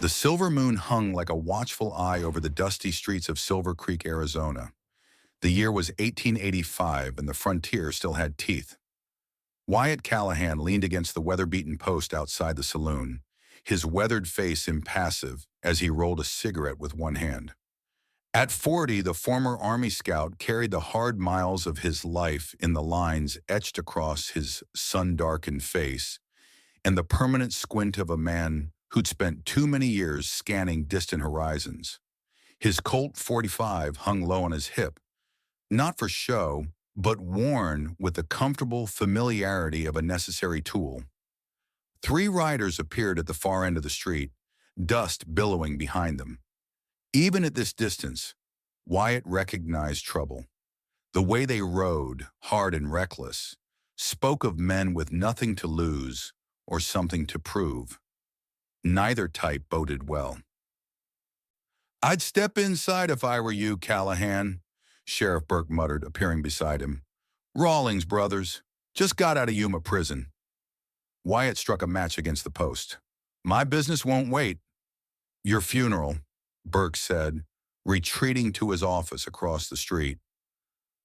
The silver moon hung like a watchful eye over the dusty streets of Silver Creek, Arizona. The year was 1885, and the frontier still had teeth. Wyatt Callahan leaned against the weather-beaten post outside the saloon, his weathered face impassive as he rolled a cigarette with one hand. At 40, the former Army scout carried the hard miles of his life in the lines etched across his sun-darkened face and the permanent squint of a man who'd spent too many years scanning distant horizons. His Colt 45 hung low on his hip, not for show, but worn with the comfortable familiarity of a necessary tool. Three riders appeared at the far end of the street, dust billowing behind them. Even at this distance, Wyatt recognized trouble. The way they rode, hard and reckless, spoke of men with nothing to lose or something to prove. Neither type boded well. "I'd step inside if I were you, Callahan," Sheriff Burke muttered, appearing beside him. "Rawlings brothers. Just got out of Yuma prison." Wyatt struck a match against the post. "My business won't wait." "Your funeral," Burke said, retreating to his office across the street.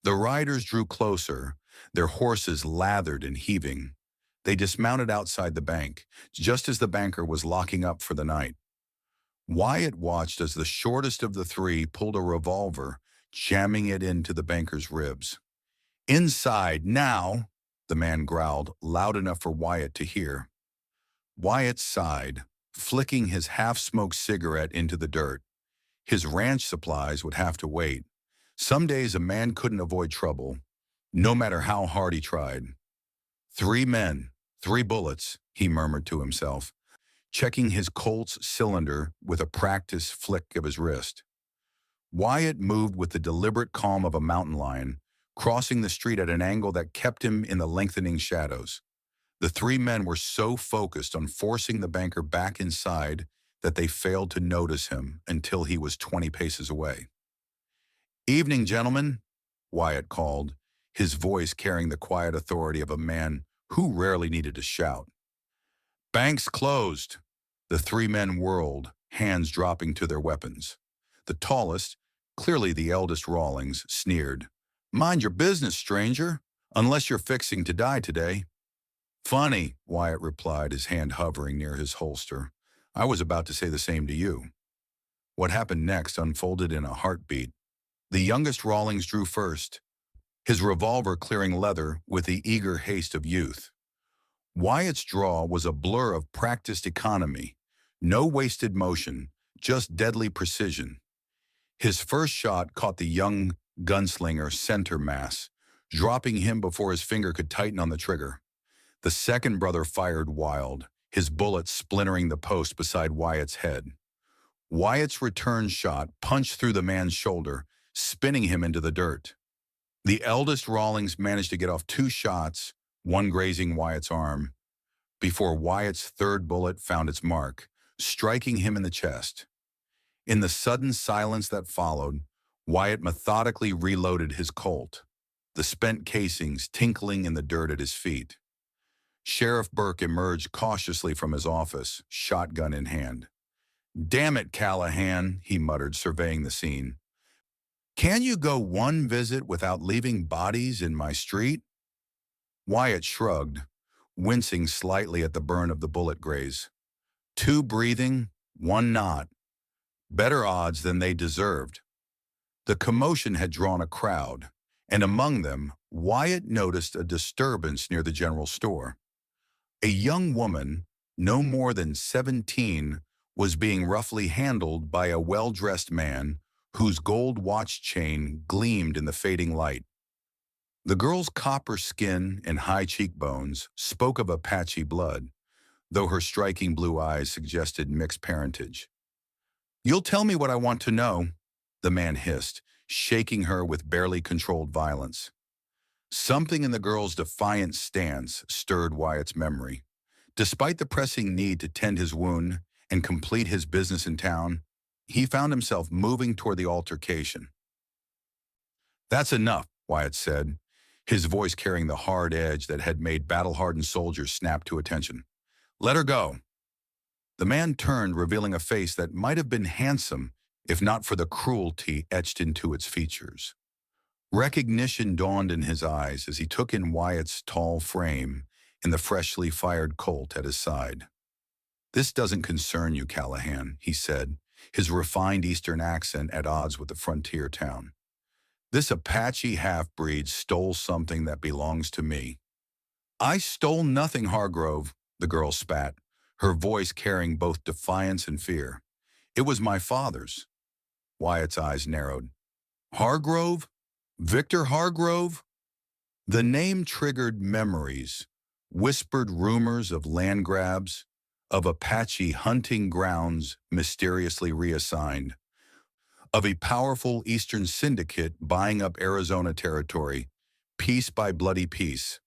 The riders drew closer, their horses lathered and heaving. They dismounted outside the bank, just as the banker was locking up for the night. Wyatt watched as the shortest of the three pulled a revolver, jamming it into the banker's ribs. "Inside, now," the man growled, loud enough for Wyatt to hear. Wyatt sighed, flicking his half-smoked cigarette into the dirt. His ranch supplies would have to wait. Some days a man couldn't avoid trouble, no matter how hard he tried. "Three men, three bullets," he murmured to himself, checking his Colt's cylinder with a practiced flick of his wrist. Wyatt moved with the deliberate calm of a mountain lion, crossing the street at an angle that kept him in the lengthening shadows. The three men were so focused on forcing the banker back inside that they failed to notice him until he was 20 paces away. "Evening, gentlemen," Wyatt called, his voice carrying the quiet authority of a man who rarely needed to shout. "Bank's closed." The three men whirled, hands dropping to their weapons. The tallest, clearly the eldest Rawlings, sneered. "Mind your business, stranger, unless you're fixing to die today." "Funny," Wyatt replied, his hand hovering near his holster. "I was about to say the same to you." What happened next unfolded in a heartbeat. The youngest Rawlings drew first, his revolver clearing leather with the eager haste of youth. Wyatt's draw was a blur of practiced economy, no wasted motion, just deadly precision. His first shot caught the young gunslinger center mass, dropping him before his finger could tighten on the trigger. The second brother fired wild, his bullet splintering the post beside Wyatt's head. Wyatt's return shot punched through the man's shoulder, spinning him into the dirt. The eldest Rawlings managed to get off two shots, one grazing Wyatt's arm, before Wyatt's third bullet found its mark, striking him in the chest. In the sudden silence that followed, Wyatt methodically reloaded his Colt, the spent casings tinkling in the dirt at his feet. Sheriff Burke emerged cautiously from his office, shotgun in hand. "Damn it, Callahan," he muttered, surveying the scene. "Can you go one visit without leaving bodies in my street?" Wyatt shrugged, wincing slightly at the burn of the bullet graze. "Two breathing, one not. Better odds than they deserved." The commotion had drawn a crowd, and among them, Wyatt noticed a disturbance near the general store. A young woman, no more than 17, was being roughly handled by a well-dressed man whose gold watch chain gleamed in the fading light. The girl's copper skin and high cheekbones spoke of Apache blood, though her striking blue eyes suggested mixed parentage. "You'll tell me what I want to know," the man hissed, shaking her with barely controlled violence. Something in the girl's defiant stance stirred Wyatt's memory. Despite the pressing need to tend his wound and complete his business in town, he found himself moving toward the altercation. "That's enough," Wyatt said, his voice carrying the hard edge that had made battle-hardened soldiers snap to attention. "Let her go." The man turned, revealing a face that might have been handsome if not for the cruelty etched into its features. Recognition dawned in his eyes as he took in Wyatt's tall frame and the freshly fired Colt at his side. "This doesn't concern you, Callahan," he said, his refined Eastern accent at odds with the frontier town. "This Apache half-breed stole something that belongs to me." "I stole nothing, Hargrove," the girl spat, her voice carrying both defiance and fear. "It was my father's." Wyatt's eyes narrowed. "Hargrove? Victor Hargrove?" The name triggered memories, whispered rumors of land grabs, of Apache hunting grounds mysteriously reassigned, of a powerful Eastern syndicate buying up Arizona territory, piece by bloody piece.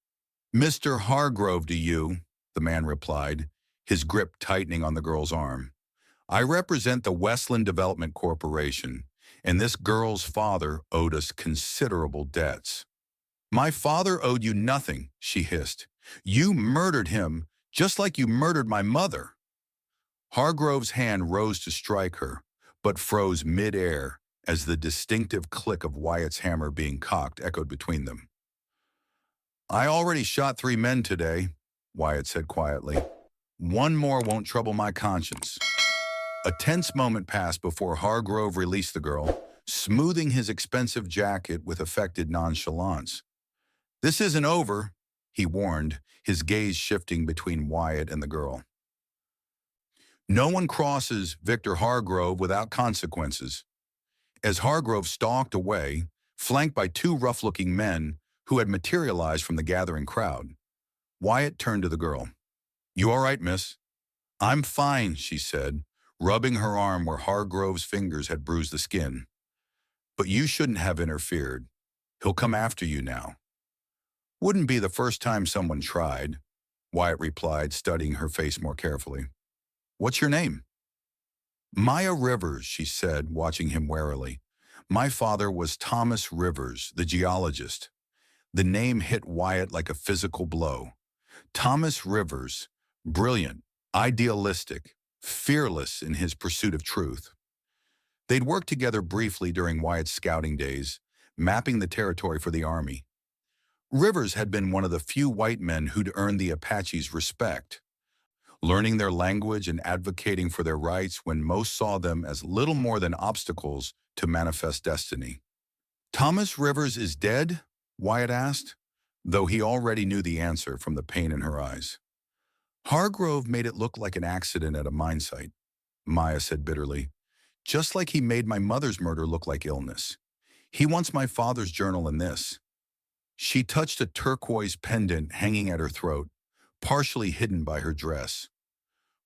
"Mr. Hargrove to you," the man replied, his grip tightening on the girl's arm. "I represent the Westland Development Corporation, and this girl's father owed us considerable debts." "My father owed you nothing," she hissed. "You murdered him, just like you murdered my mother." Hargrove's hand rose to strike her, but froze mid-air as the distinctive click of Wyatt's hammer being cocked echoed between them. "I already shot 3 men today," Wyatt said quietly. "One more won't trouble my conscience." A tense moment passed before Hargrove released the girl, smoothing his expensive jacket with affected nonchalance. "This isn't over," he warned, his gaze shifting between Wyatt and the girl. "No one crosses Victor Hargrove without consequences." As Hargrove stalked away, flanked by 2 rough-looking men who had materialized from the gathering crowd, Wyatt turned to the girl. "You all right, miss?" "I'm fine," she said, rubbing her arm where Hargrove's fingers had bruised the skin. "But you shouldn't have interfered. He'll come after you now." "Wouldn't be the first time someone tried," Wyatt replied, studying her face more carefully. "What's your name?" "Maya Rivers," she said, watching him warily. "My father was Thomas Rivers, the geologist." The name hit Wyatt like a physical blow. Thomas Rivers, brilliant, idealistic, fearless in his pursuit of truth. They'd worked together briefly during Wyatt's scouting days, mapping the territory for the Army. Rivers had been one of the few white men who'd earned the Apaches' respect, learning their language and advocating for their rights when most saw them as little more than obstacles to manifest destiny. "Thomas Rivers is dead?" Wyatt asked, though he already knew the answer from the pain in her eyes. "Hargrove made it look like an accident at a mine site," Maya said bitterly, "just like he made my mother's murder look like illness. He wants my father's journal in this." She touched a turquoise pendant hanging at her throat, partially hidden by her dress.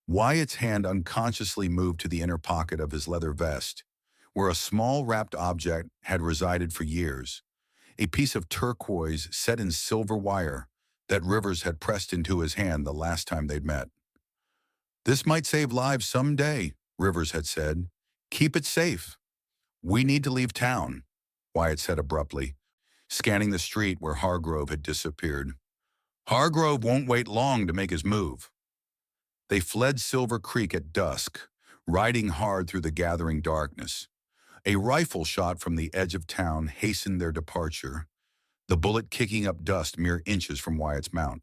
Wyatt's hand unconsciously moved to the inner pocket of his leather vest, where a small wrapped object had resided for years, a piece of turquoise set in silver wire that Rivers had pressed into his hand the last time they'd met. "This might save lives someday," Rivers had said. "Keep it safe." "We need to leave town," Wyatt said abruptly, scanning the street where Hargrove had disappeared. "Hargrove won't wait long to make his move." They fled Silver Creek at dusk, riding hard through the gathering darkness. A rifle shot from the edge of town hastened their departure, the bullet kicking up dust mere inches from Wyatt's mount.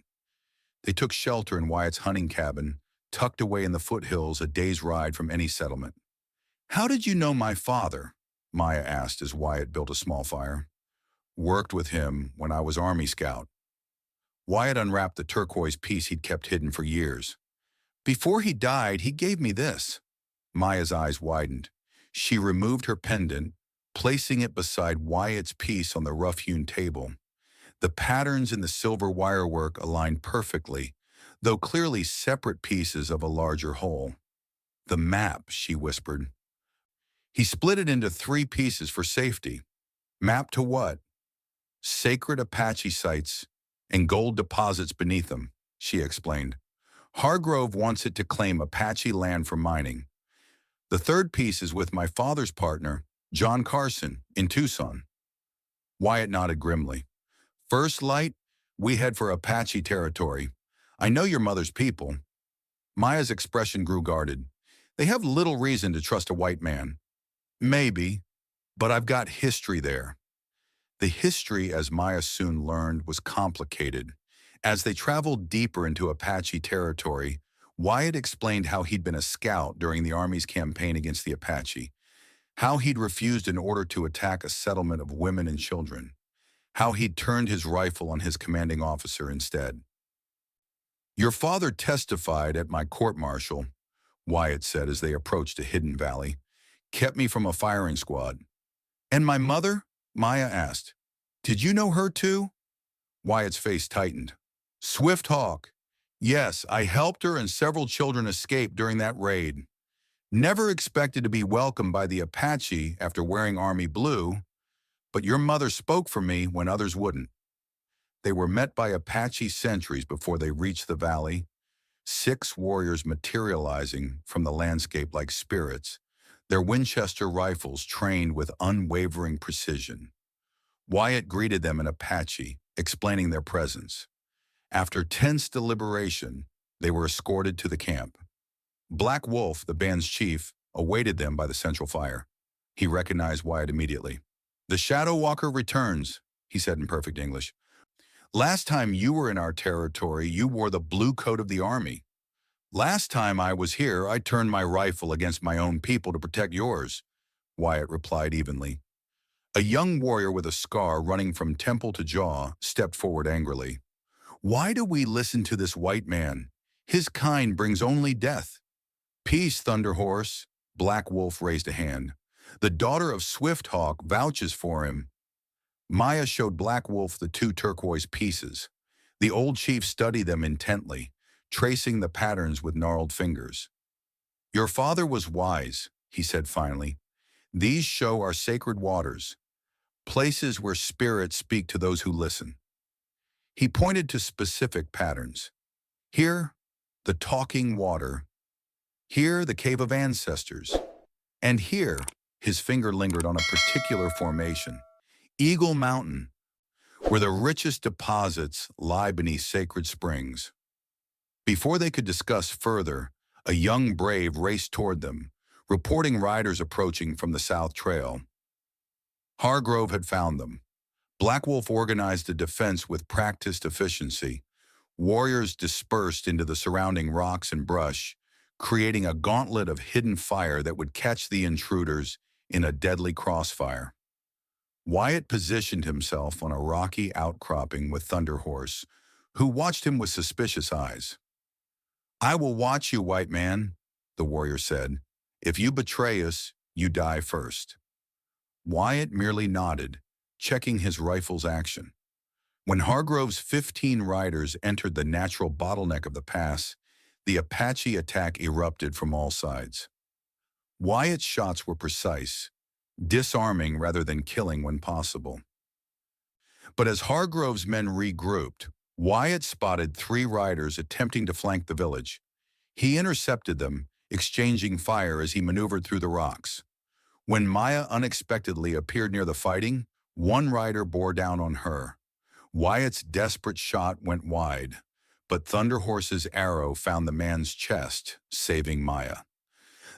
They took shelter in Wyatt's hunting cabin, tucked away in the foothills a day's ride from any settlement. "How did you know my father?" Maya asked as Wyatt built a small fire. "Worked with him when I was Army Scout." Wyatt unwrapped the turquoise piece he'd kept hidden for years. "Before he died, he gave me this." Maya's eyes widened. She removed her pendant, placing it beside Wyatt's piece on the rough-hewn table. The patterns in the silver wirework aligned perfectly, though clearly separate pieces of a larger whole. "The map," she whispered. "He split it into 3 pieces for safety." "Map to what?" "Sacred Apache sites and gold deposits beneath them," she explained. "Hargrove wants it to claim Apache land for mining. The 3rd piece is with my father's partner, John Carson, in Tucson." Wyatt nodded grimly. "First light, we head for Apache territory. I know your mother's people." Maya's expression grew guarded. They have little reason to trust a white man. Maybe, but I've got history there. The history, as Maya soon learned, was complicated. As they traveled deeper into Apache territory, Wyatt explained how he'd been a scout during the Army's campaign against the Apache, how he'd refused an order to attack a settlement of women and children, how he'd turned his rifle on his commanding officer instead. "Your father testified at my court-martial," Wyatt said as they approached a hidden valley, "kept me from a firing squad." "And my mother?" Maya asked. "Did you know her too?" Wyatt's face tightened. "Swift Hawk. Yes, I helped her and several children escape during that raid. Never expected to be welcomed by the Apache after wearing Army blue, but your mother spoke for me when others wouldn't." They were met by Apache sentries before they reached the valley, 6 warriors materializing from the landscape like spirits, their Winchester rifles trained with unwavering precision. Wyatt greeted them in Apache, explaining their presence. After tense deliberation, they were escorted to the camp. Black Wolf, the band's chief, awaited them by the central fire. He recognized Wyatt immediately. "The Shadow Walker returns," he said in perfect English. "Last time you were in our territory, you wore the blue coat of the Army. Last time I was here, I turned my rifle against my own people to protect yours," Wyatt replied evenly. A young warrior with a scar running from temple to jaw stepped forward angrily. "Why do we listen to this white man? His kind brings only death." "Peace, Thunder Horse," Black Wolf raised a hand. "The daughter of Swift Hawk vouches for him." Maya showed Black Wolf the 2 turquoise pieces. The old chief studied them intently, tracing the patterns with gnarled fingers. "Your father was wise," he said finally. "These show our sacred waters, places where spirits speak to those who listen." He pointed to specific patterns. "Here, the talking water. Here, the cave of ancestors. And here," his finger lingered on a particular formation, "Eagle Mountain, where the richest deposits lie beneath sacred springs." Before they could discuss further, a young brave raced toward them, reporting riders approaching from the South Trail. Hargrove had found them. Black Wolf organized a defense with practiced efficiency. Warriors dispersed into the surrounding rocks and brush, creating a gauntlet of hidden fire that would catch the intruders in a deadly crossfire. Wyatt positioned himself on a rocky outcropping with Thunder Horse, who watched him with suspicious eyes. "I will watch you, white man," the warrior said. "If you betray us, you die first." Wyatt merely nodded, checking his rifle's action. When Hargrove's 15 riders entered the natural bottleneck of the pass, the Apache attack erupted from all sides. Wyatt's shots were precise, disarming rather than killing when possible. But as Hargrove's men regrouped, Wyatt spotted 3 riders attempting to flank the village. He intercepted them, exchanging fire as he maneuvered through the rocks. When Maya unexpectedly appeared near the fighting, one rider bore down on her. Wyatt's desperate shot went wide, but Thunder Horse's arrow found the man's chest, saving Maya.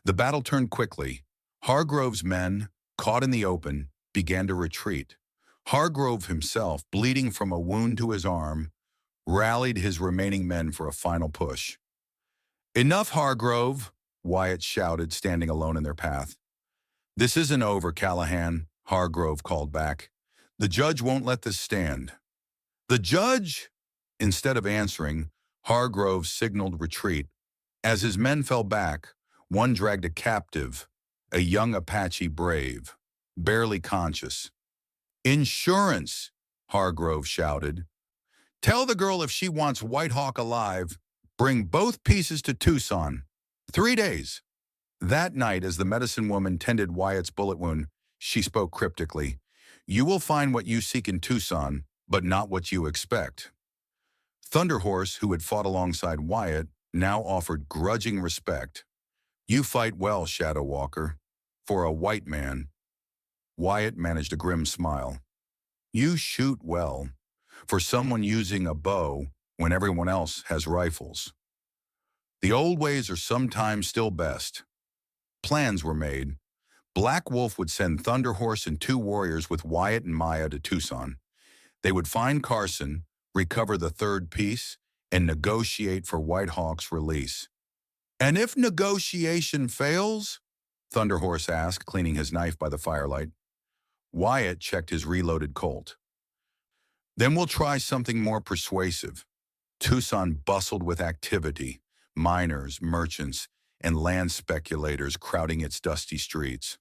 The battle turned quickly. Hargrove's men, caught in the open, began to retreat. Hargrove himself, bleeding from a wound to his arm, rallied his remaining men for a final push. "Enough, Hargrove," Wyatt shouted, standing alone in their path. "This isn't over, Callahan," Hargrove called back. "The judge won't let this stand." "The judge?" Instead of answering, Hargrove signaled retreat. As his men fell back, one dragged a captive, a young Apache brave, barely conscious. "Insurance," Hargrove shouted. "Tell the girl if she wants White Hawk alive, bring both pieces to Tucson. 3 days." That night, as the medicine woman tended Wyatt's bullet wound, she spoke cryptically. "You will find what you seek in Tucson, but not what you expect." Thunder Horse, who had fought alongside Wyatt, now offered grudging respect. "You fight well, Shadow Walker. For a white man." Wyatt managed a grim smile. "You shoot well. For someone using a bow when everyone else has rifles." The old ways are sometimes still best. Plans were made. Black Wolf would send Thunder Horse and two warriors with Wyatt and Maya to Tucson. They would find Carson, recover the third piece, and negotiate for White Hawk's release. And if negotiation fails? Thunder Horse asked, cleaning his knife by the firelight. Wyatt checked his reloaded Colt. Then we'll try something more persuasive. Tucson bustled with activity, miners, merchants, and land speculators crowding its dusty streets.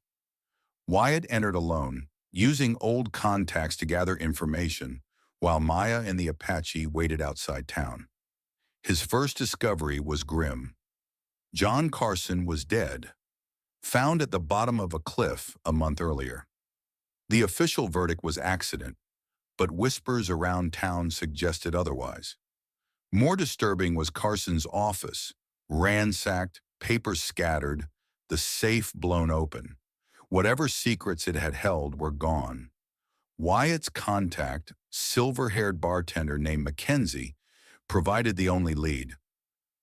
Wyatt entered alone, using old contacts to gather information, while Maya and the Apache waited outside town. His first discovery was grim. John Carson was dead, found at the bottom of a cliff a month earlier. The official verdict was accident, but whispers around town suggested otherwise. More disturbing was Carson's office, ransacked, papers scattered, the safe blown open. Whatever secrets it had held were gone. Wyatt's contact, silver-haired bartender named Mackenzie, provided the only lead.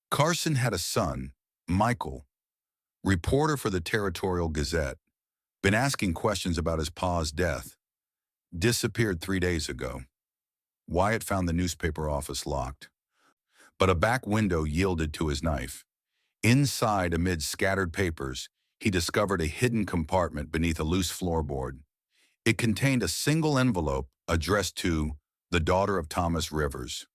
Carson had a son, Michael, reporter for the Territorial Gazette, been asking questions about his pa's death. Disappeared 3 days ago. Wyatt found the newspaper office locked, but a back window yielded to his knife. Inside, amid scattered papers, he discovered a hidden compartment beneath a loose floorboard. It contained a single envelope addressed to the daughter of Thomas Rivers.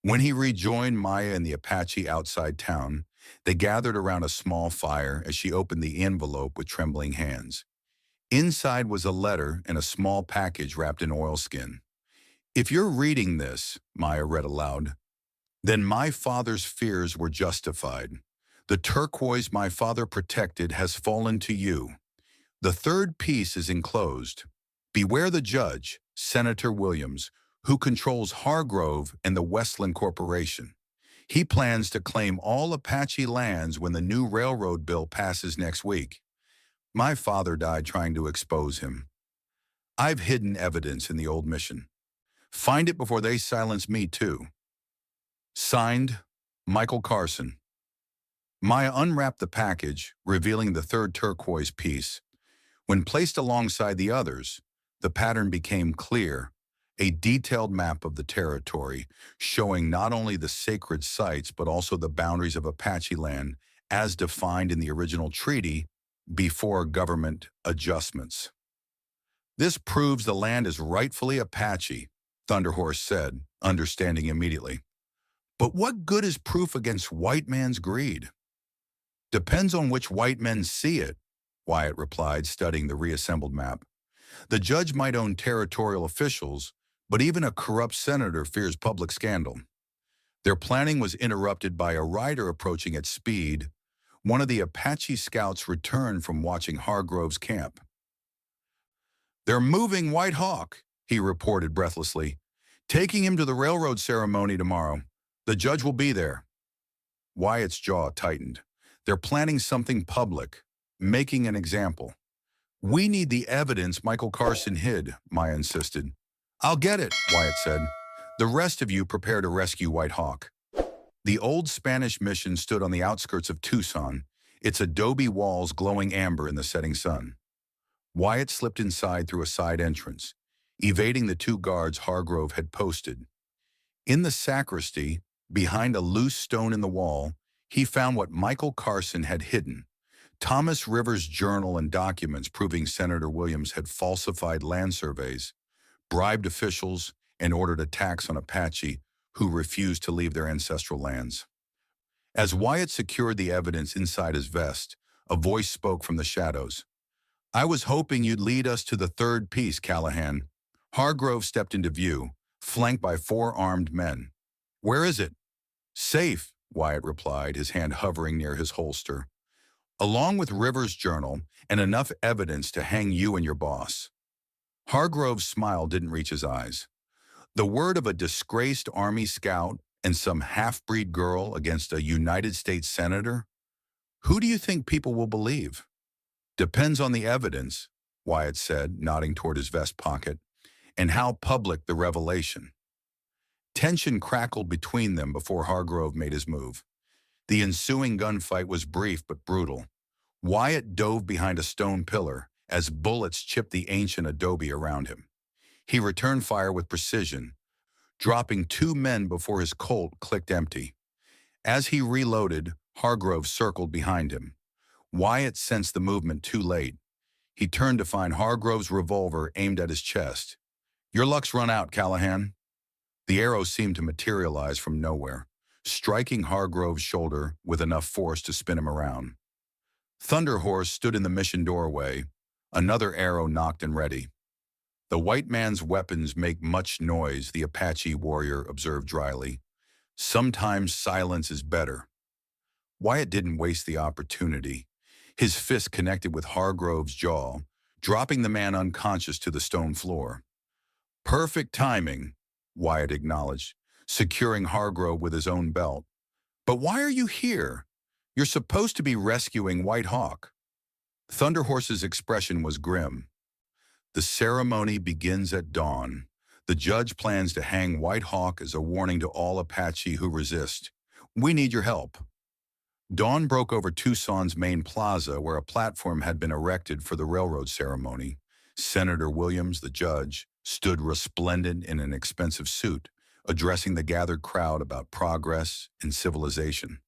When he rejoined Maya and the Apache outside town, they gathered around a small fire as she opened the envelope with trembling hands. Inside was a letter and a small package wrapped in oilskin. If you're reading this, Maya read aloud, then my father's fears were justified. The turquoise my father protected has fallen to you. The third piece is enclosed. Beware the judge, Senator Williams, who controls Hargrove and the Westland Corporation. He plans to claim all Apache lands when the new railroad bill passes next week. My father died trying to expose him. I've hidden evidence in the old mission. Find it before they silence me too. Signed, Michael Carson. Maya unwrapped the package, revealing the third turquoise piece. When placed alongside the others, the pattern became clear, a detailed map of the territory, showing not only the sacred sites but also the boundaries of Apache land as defined in the original treaty before government adjustments. This proves the land is rightfully Apache, Thunder Horse said, understanding immediately. But what good is proof against white man's greed? Depends on which white men see it, Wyatt replied, studying the reassembled map. The judge might own territorial officials, but even a corrupt senator fears public scandal. Their planning was interrupted by a rider approaching at speed. One of the Apache scouts returned from watching Hargrove's camp. They're moving White Hawk, he reported breathlessly, taking him to the railroad ceremony tomorrow. The judge will be there. Wyatt's jaw tightened. They're planning something public, making an example. We need the evidence Michael Carson hid, Maya insisted. I'll get it, Wyatt said. The rest of you prepare to rescue White Hawk. The old Spanish mission stood on the outskirts of Tucson, its adobe walls glowing amber in the setting sun. Wyatt slipped inside through a side entrance, evading the two guards Hargrove had posted. In the sacristy, behind a loose stone in the wall, he found what Michael Carson had hidden, Thomas Rivers' journal and documents proving Senator Williams had falsified land surveys, bribed officials, and ordered attacks on Apache who refused to leave their ancestral lands. As Wyatt secured the evidence inside his vest, a voice spoke from the shadows. I was hoping you'd lead us to the third piece, Callahan. Hargrove stepped into view, flanked by 4 armed men. Where is it? Safe, Wyatt replied, his hand hovering near his holster. Along with Rivers' journal and enough evidence to hang you and your boss. Hargrove's smile didn't reach his eyes. The word of a disgraced Army scout and some half-breed girl against a United States senator? Who do you think people will believe? Depends on the evidence, Wyatt said, nodding toward his vest pocket, and how public the revelation. Tension crackled between them before Hargrove made his move. The ensuing gunfight was brief but brutal. Wyatt dove behind a stone pillar as bullets chipped the ancient adobe around him. He returned fire with precision, dropping two men before his Colt clicked empty. As he reloaded, Hargrove circled behind him. Wyatt sensed the movement too late. He turned to find Hargrove's revolver aimed at his chest. "Your luck's run out, Callahan." The arrow seemed to materialize from nowhere, striking Hargrove's shoulder with enough force to spin him around. Thunderhorse stood in the mission doorway, another arrow nocked and ready. "The white man's weapons make much noise," the Apache warrior observed dryly. "Sometimes silence is better." Wyatt didn't waste the opportunity. His fist connected with Hargrove's jaw, dropping the man unconscious to the stone floor. "Perfect timing," Wyatt acknowledged, securing Hargrove with his own belt. "But why are you here? You're supposed to be rescuing White Hawk." Thunderhorse's expression was grim. "The ceremony begins at dawn. The judge plans to hang White Hawk as a warning to all Apache who resist. We need your help." Dawn broke over Tucson's main plaza where a platform had been erected for the railroad ceremony. Senator Williams, the judge, stood resplendent in an expensive suit, addressing the gathered crowd about progress and civilization.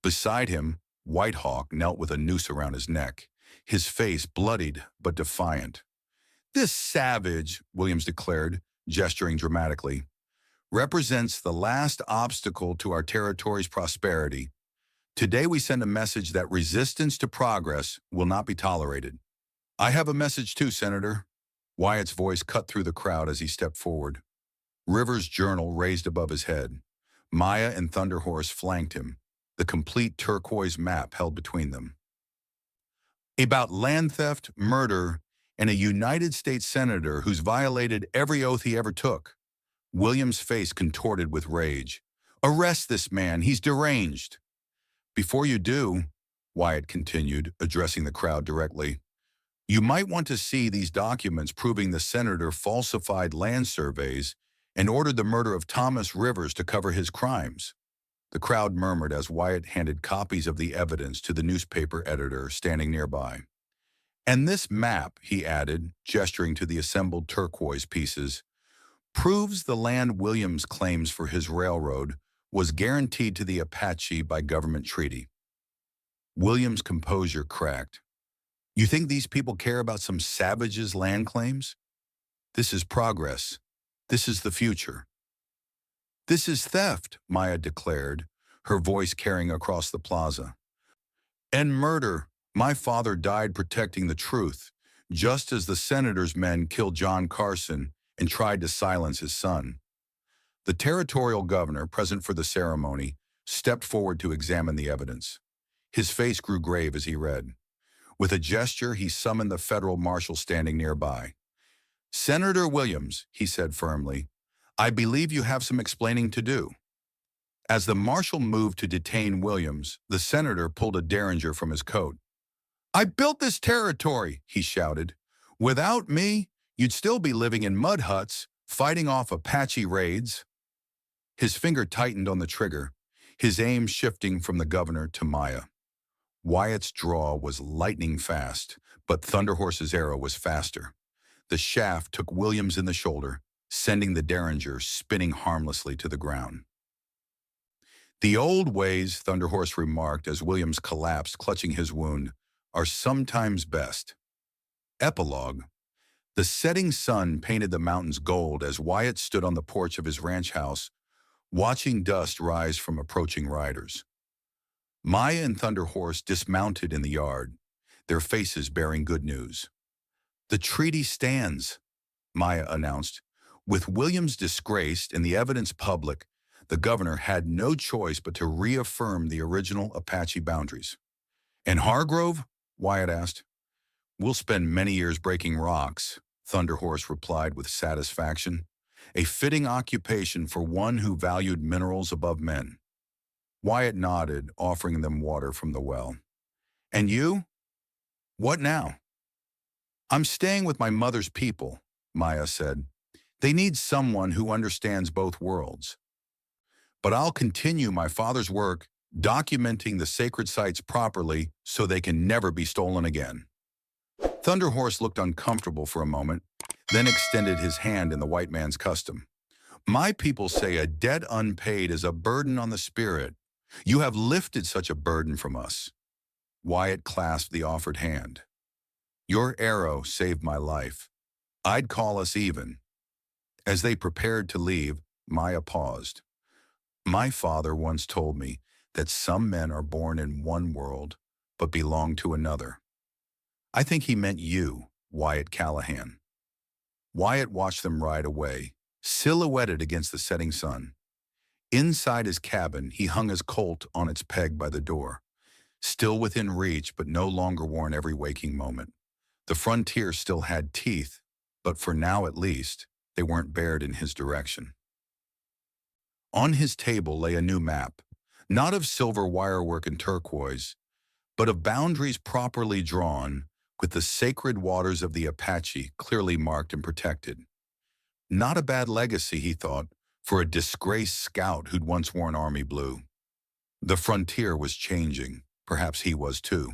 Beside him, White Hawk knelt with a noose around his neck, his face bloodied but defiant. "This savage," Williams declared, gesturing dramatically, "represents the last obstacle to our territory's prosperity. Today we send a message that resistance to progress will not be tolerated." "I have a message too, Senator." Wyatt's voice cut through the crowd as he stepped forward. Rivers' journal raised above his head. Maya and Thunderhorse flanked him, the complete turquoise map held between them. "About land theft, murder, and a United States senator who's violated every oath he ever took." Williams' face contorted with rage. "Arrest this man, he's deranged." "Before you do," Wyatt continued, addressing the crowd directly, "you might want to see these documents proving the senator falsified land surveys and ordered the murder of Thomas Rivers to cover his crimes." The crowd murmured as Wyatt handed copies of the evidence to the newspaper editor standing nearby. "And this map," he added, gesturing to the assembled turquoise pieces, "proves the land Williams claims for his railroad was guaranteed to the Apache by government treaty." Williams' composure cracked. "You think these people care about some savage's land claims? This is progress. This is the future." "This is theft," Maya declared, her voice carrying across the plaza. "And murder. My father died protecting the truth, just as the senator's men killed John Carson and tried to silence his son." The territorial governor, present for the ceremony, stepped forward to examine the evidence. His face grew grave as he read. With a gesture, he summoned the federal marshal standing nearby. "Senator Williams," he said firmly, "I believe you have some explaining to do." As the marshal moved to detain Williams, the senator pulled a derringer from his coat. "I built this territory," he shouted. "Without me, you'd still be living in mud huts, fighting off Apache raids." His finger tightened on the trigger, his aim shifting from the governor to Maya. Wyatt's draw was lightning fast, but Thunderhorse's arrow was faster. The shaft took Williams in the shoulder, sending the derringer spinning harmlessly to the ground. "The old ways," Thunderhorse remarked as Williams collapsed, clutching his wound, "are sometimes best." Epilogue. The setting sun painted the mountains gold as Wyatt stood on the porch of his ranch house, watching dust rise from approaching riders. Maya and Thunderhorse dismounted in the yard, their faces bearing good news. "The treaty stands," Maya announced. With Williams disgraced and the evidence public, the governor had no choice but to reaffirm the original Apache boundaries. "And Hargrove?" Wyatt asked. "We'll spend many years breaking rocks," Thunderhorse replied with satisfaction. "A fitting occupation for one who valued minerals above men." Wyatt nodded, offering them water from the well. "And you? What now?" "I'm staying with my mother's people," Maya said. "They need someone who understands both worlds. But I'll continue my father's work documenting the sacred sites properly so they can never be stolen again. Thunderhorse looked uncomfortable for a moment, then extended his hand in the white man's custom. My people say a debt unpaid is a burden on the spirit. You have lifted such a burden from us. Wyatt clasped the offered hand. Your arrow saved my life. I'd call us even. As they prepared to leave, Maya paused. My father once told me that some men are born in one world, but belong to another. I think he meant you, Wyatt Callahan. Wyatt watched them ride away, silhouetted against the setting sun. Inside his cabin, he hung his Colt on its peg by the door, still within reach but no longer worn every waking moment. The frontier still had teeth, but for now at least, they weren't bared in his direction. On his table lay a new map, not of silver wirework and turquoise, but of boundaries properly drawn, with the sacred waters of the Apache clearly marked and protected. Not a bad legacy, he thought, for a disgraced scout who'd once worn army blue. The frontier was changing. Perhaps he was too.